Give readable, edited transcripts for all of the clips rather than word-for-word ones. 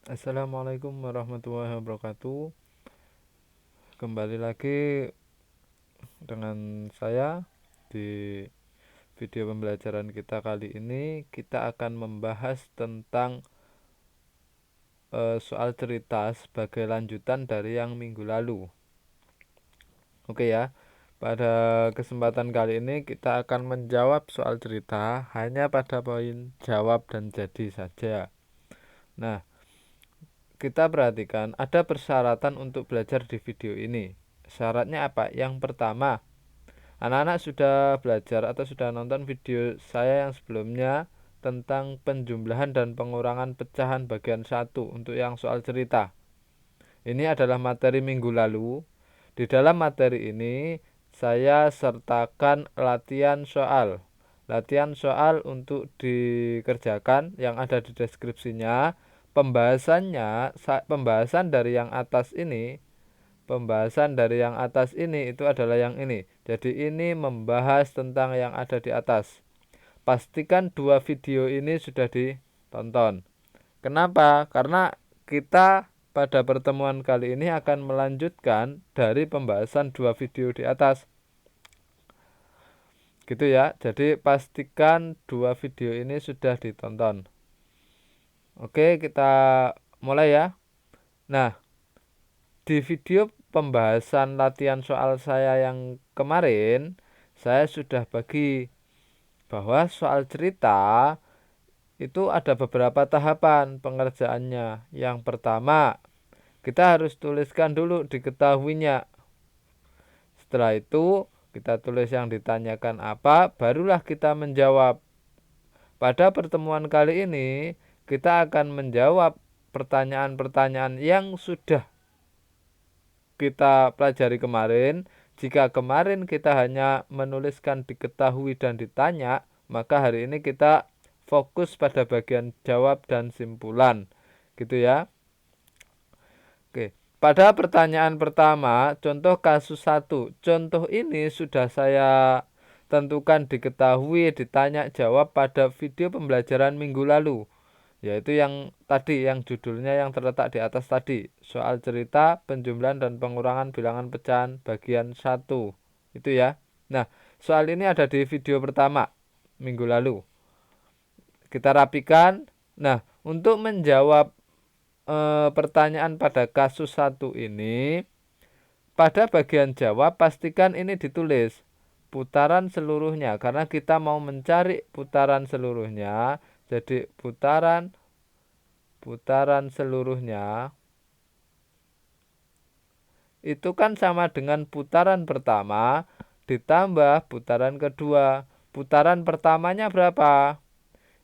Assalamualaikum warahmatullahi wabarakatuh. Kembali lagi dengan saya di video pembelajaran kita kali ini. Kita akan membahas tentang soal cerita sebagai lanjutan dari yang minggu lalu. Oke ya. Pada kesempatan kali ini kita akan menjawab soal cerita hanya pada poin jawab dan jadi saja. Nah, kita perhatikan ada persyaratan untuk belajar di video ini. Syaratnya apa? Yang pertama, anak-anak sudah belajar atau sudah nonton video saya yang sebelumnya tentang penjumlahan dan pengurangan pecahan bagian 1 untuk yang soal cerita. Ini adalah materi minggu lalu. Di dalam materi ini saya sertakan latihan soal. Latihan soal untuk dikerjakan yang ada di deskripsinya. Pembahasan dari yang atas ini itu adalah yang ini. Jadi ini membahas tentang yang ada di atas. Pastikan dua video ini sudah ditonton. Kenapa? Karena kita pada pertemuan kali ini akan melanjutkan dari pembahasan dua video di atas. Gitu ya. Jadi pastikan dua video ini sudah ditonton. Oke, kita mulai ya. Nah, di video pembahasan latihan soal saya yang kemarin, saya sudah bagi bahwa soal cerita itu ada beberapa tahapan pengerjaannya. Yang pertama, kita harus tuliskan dulu diketahuinya. Setelah itu, kita tulis yang ditanyakan apa, barulah kita menjawab. Pada pertemuan kali ini, kita akan menjawab pertanyaan-pertanyaan yang sudah kita pelajari kemarin. Jika kemarin kita hanya menuliskan diketahui dan ditanya, maka hari ini kita fokus pada bagian jawab dan simpulan. Gitu ya. Oke. Pada pertanyaan pertama, contoh kasus 1. Contoh ini sudah saya tentukan diketahui, ditanya, jawab pada video pembelajaran minggu lalu. Yaitu yang tadi, yang judulnya yang terletak di atas tadi. Soal cerita, penjumlahan dan pengurangan bilangan pecahan bagian 1. Itu ya. Nah, soal ini ada di video pertama minggu lalu. Kita rapikan. Nah, untuk menjawab pertanyaan pada kasus 1 ini, pada bagian jawab pastikan ini ditulis putaran seluruhnya karena kita mau mencari putaran seluruhnya. Jadi putaran seluruhnya itu kan sama dengan putaran pertama ditambah putaran kedua. Putaran pertamanya berapa?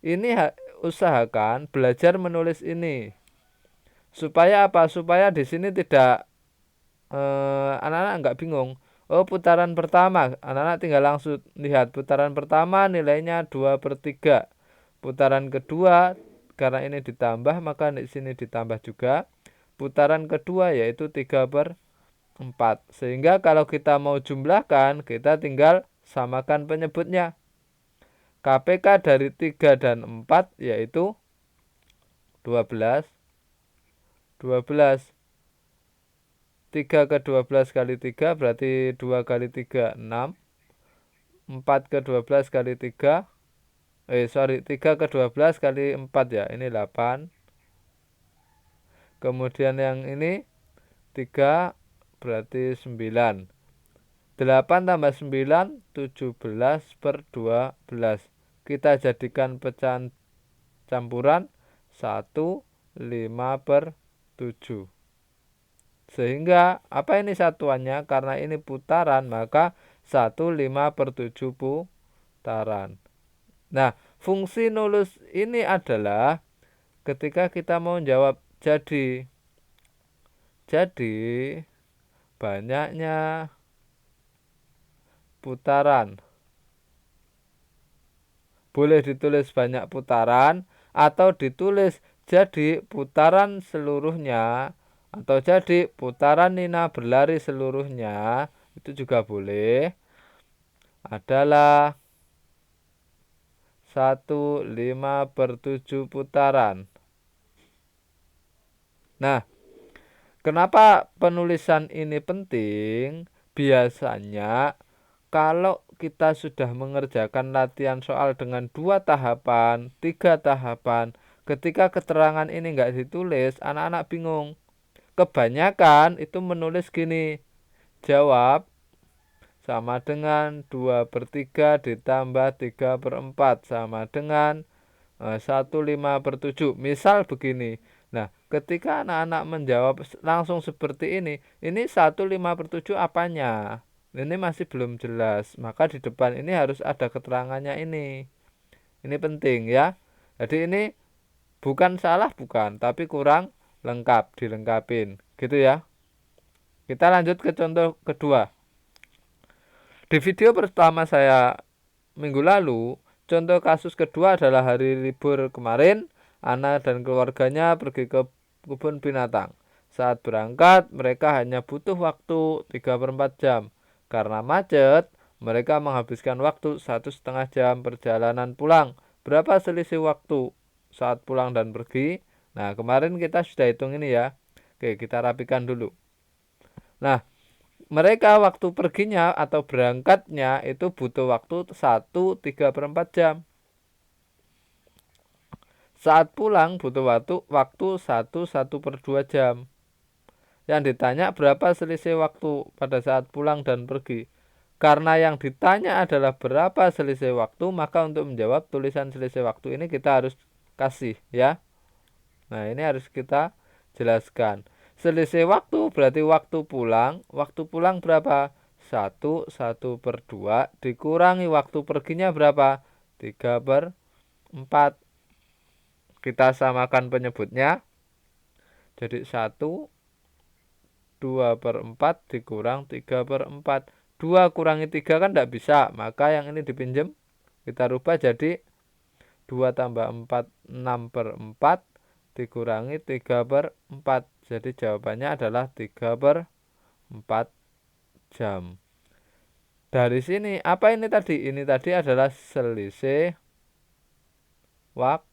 Ini usahakan belajar menulis ini. Supaya apa? Supaya di sini tidak anak-anak nggak bingung. Oh, putaran pertama, anak-anak tinggal langsung lihat putaran pertama nilainya 2/3. Putaran kedua karena ini ditambah maka di sini ditambah juga. Putaran kedua yaitu 3/4. Sehingga kalau kita mau jumlahkan, kita tinggal samakan penyebutnya. KPK dari 3 dan 4 yaitu 12. 12. 3 ke 12 kali 3 berarti 2 kali 3 6. 4 ke 12 kali 3 3 ke 12 kali 4 ya, ini 8. Kemudian yang ini 3 berarti 9. 8 tambah 9 17/12. Kita jadikan pecahan campuran 1 5/7. Sehingga apa ini satuannya? Karena ini putaran maka 1 5/7 putaran. Nah, fungsi nulis ini adalah ketika kita mau jawab jadi banyaknya putaran. Boleh ditulis banyak putaran atau ditulis jadi putaran seluruhnya atau jadi putaran Nina berlari seluruhnya, itu juga boleh. Adalah 1 5/7 putaran. Nah, kenapa penulisan ini penting? Biasanya kalau kita sudah mengerjakan latihan soal dengan 2 tahapan, 3 tahapan, ketika keterangan ini nggak ditulis, anak-anak bingung. Kebanyakan itu menulis gini, jawab sama dengan 2/3 ditambah 3/4 sama dengan 1/5/7. Misal begini. Nah, ketika anak-anak menjawab langsung seperti ini 1/5/7 apanya? Ini masih belum jelas. Maka di depan ini harus ada keterangannya ini. Ini penting ya. Jadi ini bukan salah bukan, tapi kurang lengkap, dilengkapin. Gitu ya. Kita lanjut ke contoh kedua. Di video pertama saya minggu lalu, contoh kasus kedua adalah hari libur kemarin, Ana dan keluarganya pergi ke kebun binatang. Saat berangkat, mereka hanya butuh waktu 3/4 jam. Karena macet, mereka menghabiskan waktu 1,5 jam perjalanan pulang. Berapa selisih waktu saat pulang dan pergi? Nah, kemarin kita sudah hitung ini ya. Oke, kita rapikan dulu. Nah, mereka waktu perginya atau berangkatnya itu butuh waktu 1,3/4 jam. Saat pulang butuh waktu 1,2 jam. Yang ditanya berapa selisih waktu pada saat pulang dan pergi. Karena yang ditanya adalah berapa selisih waktu, maka untuk menjawab tulisan selisih waktu ini kita harus kasih ya. Nah, ini harus kita jelaskan. Selisih waktu berarti waktu pulang. Waktu pulang berapa? 1/2 dikurangi waktu perginya berapa? 3/4. Kita samakan penyebutnya. Jadi 1/2/4 dikurang 3/4. 2 kurangi 3 kan tidak bisa. Maka yang ini dipinjam. Kita rubah jadi 2 tambah 4, 6/4 dikurangi 3/4. Jadi jawabannya adalah 3/4 jam. Dari sini, apa ini tadi? Ini tadi adalah selisih waktu.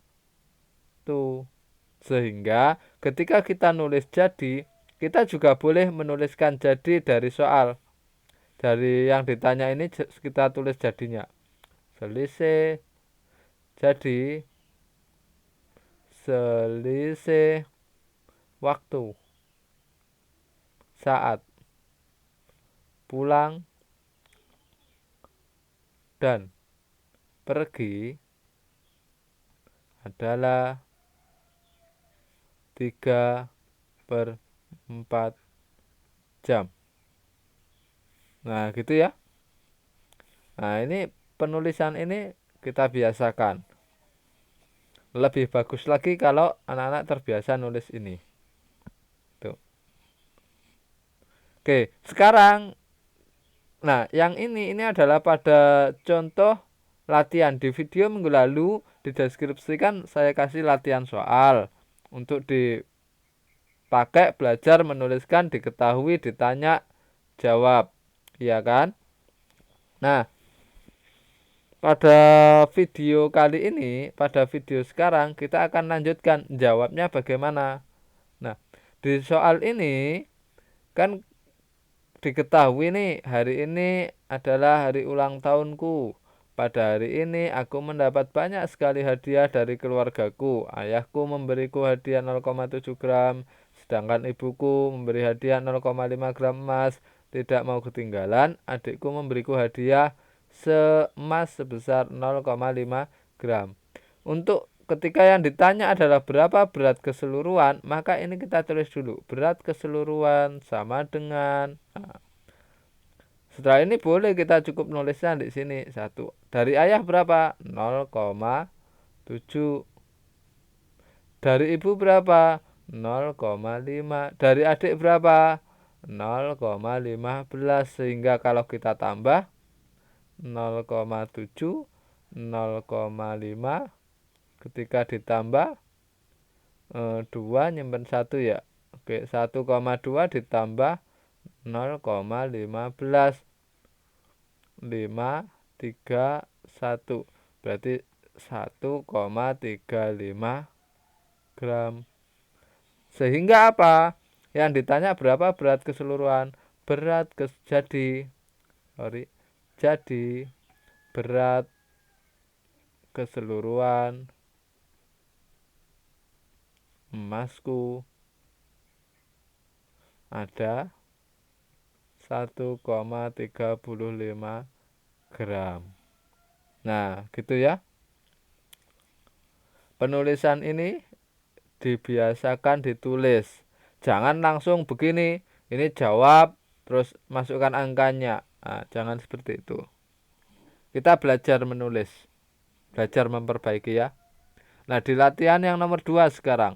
Sehingga ketika kita nulis jadi, kita juga boleh menuliskan jadi dari soal. Dari yang ditanya ini kita tulis jadinya. Selisih jadi selisih waktu saat pulang dan pergi adalah 3/4 jam. Nah, gitu ya. Nah, ini penulisan ini kita biasakan. Lebih bagus lagi kalau anak-anak terbiasa nulis ini. Tuh. Oke, sekarang nah, yang ini adalah pada contoh latihan di video minggu lalu dideskripsikan saya kasih latihan soal untuk dipakai belajar menuliskan diketahui ditanya jawab, iya kan? Nah, pada video kali ini, pada video sekarang kita akan lanjutkan jawabnya bagaimana. Nah, di soal ini kan diketahui nih, hari ini adalah hari ulang tahunku. Pada hari ini aku mendapat banyak sekali hadiah dari keluargaku. Ayahku memberiku hadiah 0,7 gram, sedangkan ibuku memberi hadiah 0,5 gram emas. Tidak mau ketinggalan, adikku memberiku hadiah emas sebesar 0,5 gram. Untuk ketika yang ditanya adalah berapa berat keseluruhan, maka ini kita tulis dulu. Berat keseluruhan sama dengan, nah, setelah ini boleh kita cukup nulisnya di sini 1. Dari ayah berapa? 0,7. Dari ibu berapa? 0,5. Dari adik berapa? 0,15. Sehingga kalau kita tambah 0,7, 0,5, ketika ditambah 2 nyimpen 1 ya. Oke, 1,2 ditambah 0,15, 5, 3, 1. Berarti 1,35 gram. Sehingga apa? Yang ditanya berapa berat keseluruhan? Jadi berat keseluruhan emasku ada 1,35 gram. Nah, gitu ya. Penulisan ini dibiasakan ditulis. Jangan langsung begini, ini jawab terus masukkan angkanya. Nah, jangan seperti itu. Kita belajar menulis, belajar memperbaiki ya. Nah, di latihan yang nomor 2 sekarang.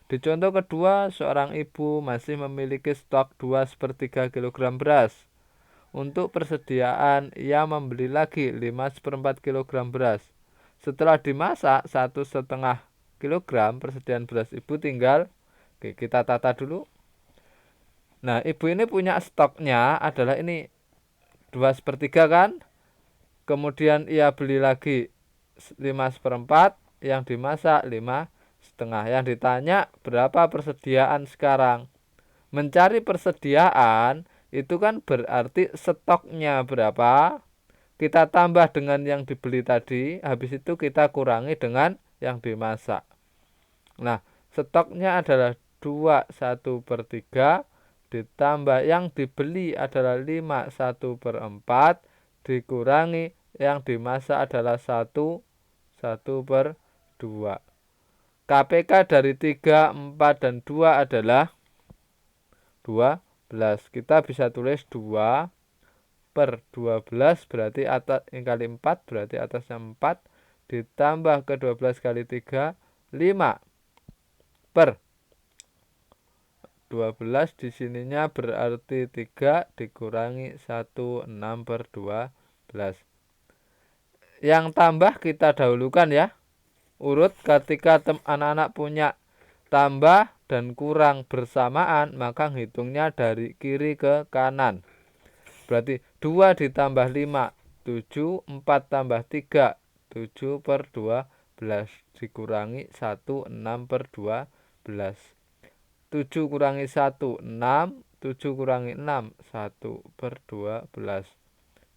Di contoh kedua, seorang ibu masih memiliki stok 2/3 kg beras. Untuk persediaan, ia membeli lagi 5/4 kg beras. Setelah dimasak 1,5 kg, persediaan beras ibu tinggal. Oke, kita tata dulu. Nah, ibu ini punya stoknya adalah ini 2/3 kan. Kemudian ia beli lagi 5/4, yang dimasak 5,5. Yang ditanya berapa persediaan sekarang. Mencari persediaan itu kan berarti stoknya berapa, kita tambah dengan yang dibeli tadi, habis itu kita kurangi dengan yang dimasak. Nah, stoknya adalah 2/1/3 ditambah yang dibeli adalah 5/1/4 dikurangi yang dimasak adalah 1/2. KPK dari 3, 4, dan 2 adalah 12. Kita bisa tulis 2/12 berarti atas kali 4 berarti atasnya 4 ditambah ke 12 kali 3 5/12 di sininya berarti 3 dikurangi 1 6/12. Yang tambah kita dahulukan ya. Urut ketika anak-anak punya tambah dan kurang bersamaan, maka hitungnya dari kiri ke kanan. Berarti 2 ditambah 5, 7, 4 tambah 3, 7/12 dikurangi 1, 6/12. 7 kurangi 1, 6, 7 kurangi 6, 1/12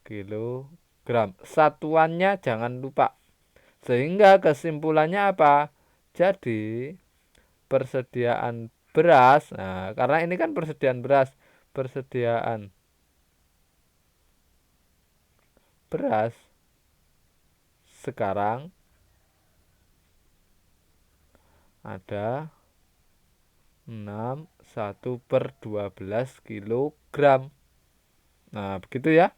kilogram. Satuannya jangan lupa. Sehingga kesimpulannya apa? Jadi persediaan beras, nah karena ini kan persediaan beras sekarang ada 1/12 kilogram. Nah, begitu ya.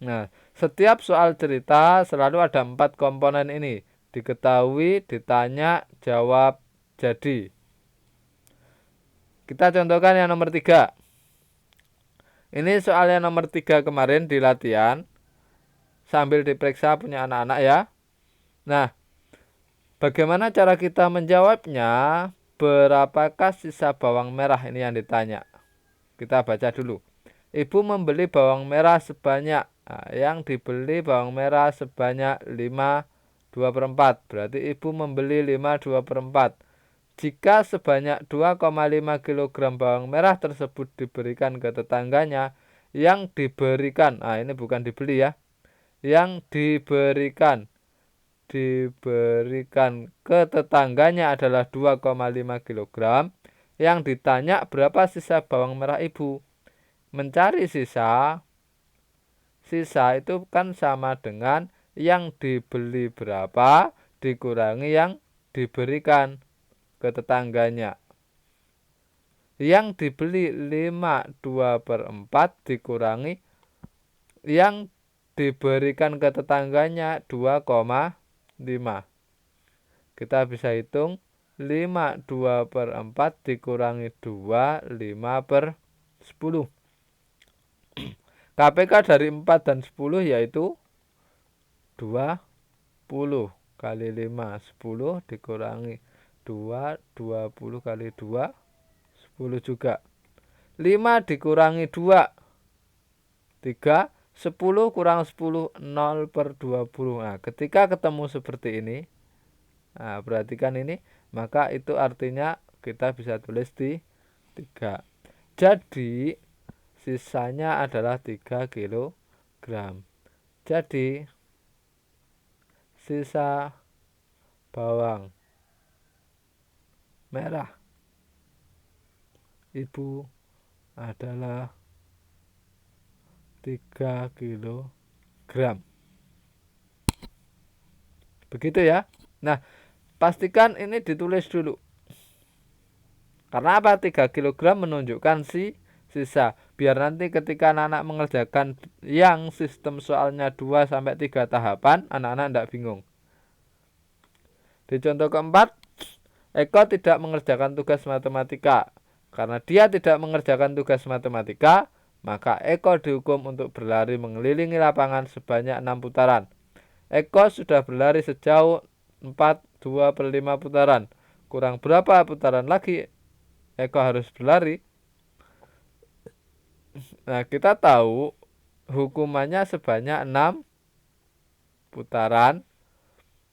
Nah, setiap soal cerita selalu ada 4 komponen ini. Diketahui, ditanya, jawab, jadi. Kita contohkan yang nomor 3. Ini soal yang nomor 3 kemarin di latihan. Sambil diperiksa punya anak-anak ya. Nah, bagaimana cara kita menjawabnya? Berapakah sisa bawang merah, ini yang ditanya. Kita baca dulu. Ibu membeli bawang merah sebanyak, yang dibeli bawang merah sebanyak 5/2/4. Berarti ibu membeli 5/2/4. Jika sebanyak 2,5 kg bawang merah tersebut diberikan ke tetangganya, yang diberikan, ini bukan dibeli ya, yang diberikan ke tetangganya adalah 2,5 kg. Yang ditanya berapa sisa bawang merah ibu. Mencari sisa itu kan sama dengan yang dibeli berapa dikurangi yang diberikan ke tetangganya. Yang dibeli 5/2/4 dikurangi yang diberikan ke tetangganya 2,5. Kita bisa hitung 5/2/4 dikurangi 2, 5/10. KPK dari 4 dan 10 yaitu 20 kali 5, 10 dikurangi 2, 20 kali 2, 10 juga. 5 dikurangi 2, 3, 10 kurang 10, 0/20. Nah, ketika ketemu seperti ini, nah perhatikan ini, maka itu artinya kita bisa tulis di 3. Jadi sisanya adalah 3 kilogram. Jadi sisa bawang merah ibu adalah 3 kilogram. Begitu ya. Nah, pastikan ini ditulis dulu. Karena apa? 3 kilogram menunjukkan sisa. Biar nanti ketika anak-anak mengerjakan yang sistem soalnya 2-3 tahapan, anak-anak tidak bingung. Di contoh keempat, Eko tidak mengerjakan tugas matematika. Karena dia tidak mengerjakan tugas matematika, maka Eko dihukum untuk berlari mengelilingi lapangan sebanyak 6 putaran. Eko sudah berlari sejauh 4/2/5 putaran. Kurang berapa putaran lagi Eko harus berlari? Nah, kita tahu hukumannya sebanyak 6 putaran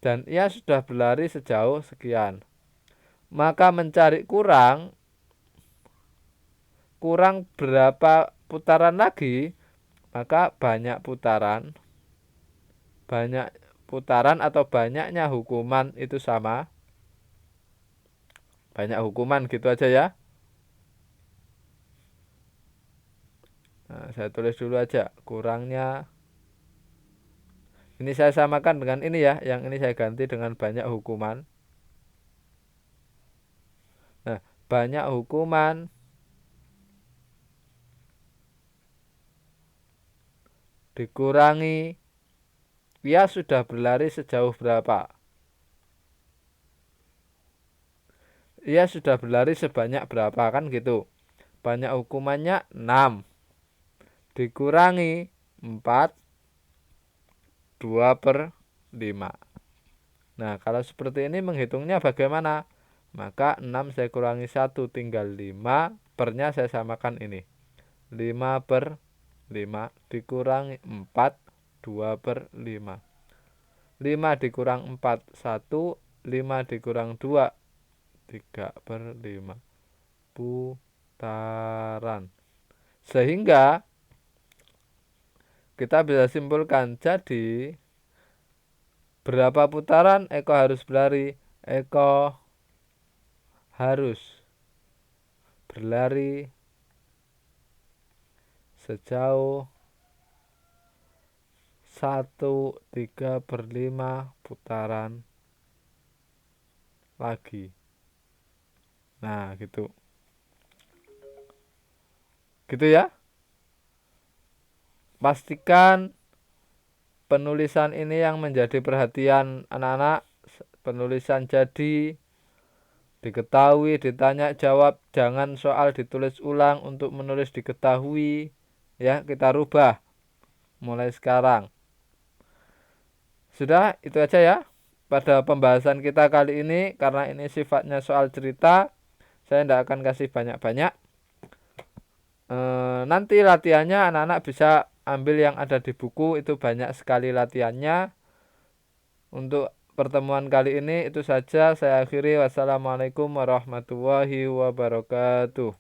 dan ia sudah berlari sejauh sekian. Maka mencari kurang berapa putaran lagi, maka banyak putaran atau banyaknya hukuman itu sama. Banyak hukuman gitu aja ya. Nah, saya tulis dulu aja kurangnya. Ini saya samakan dengan ini ya, yang ini saya ganti dengan banyak hukuman. Nah, banyak hukuman dikurangi ia sudah berlari sejauh berapa? Ia sudah berlari sebanyak berapa, kan gitu. Banyak hukumannya 6 dikurangi 4, 2/5. Nah, kalau seperti ini menghitungnya bagaimana? Maka 6 saya kurangi 1 tinggal 5, pernya saya samakan ini. 5/5 dikurangi 4, 2/5. 5 dikurang 4, 1. 5 dikurang 2, 3/5 putaran. Sehingga kita bisa simpulkan, jadi berapa putaran Eko harus berlari? Eko harus berlari sejauh 1/3/5 putaran lagi. Nah, gitu. Gitu ya. Pastikan penulisan ini yang menjadi perhatian anak-anak. Penulisan jadi diketahui, ditanya jawab, jangan soal ditulis ulang untuk menulis diketahui. Ya, kita rubah mulai sekarang. Sudah, itu aja ya pada pembahasan kita kali ini. Karena ini sifatnya soal cerita, saya tidak akan kasih banyak-banyak. Nanti latihannya anak-anak bisa ambil yang ada di buku, itu banyak sekali latihannya. Untuk pertemuan kali ini itu saja, saya akhiri. Wassalamualaikum warahmatullahi wabarakatuh.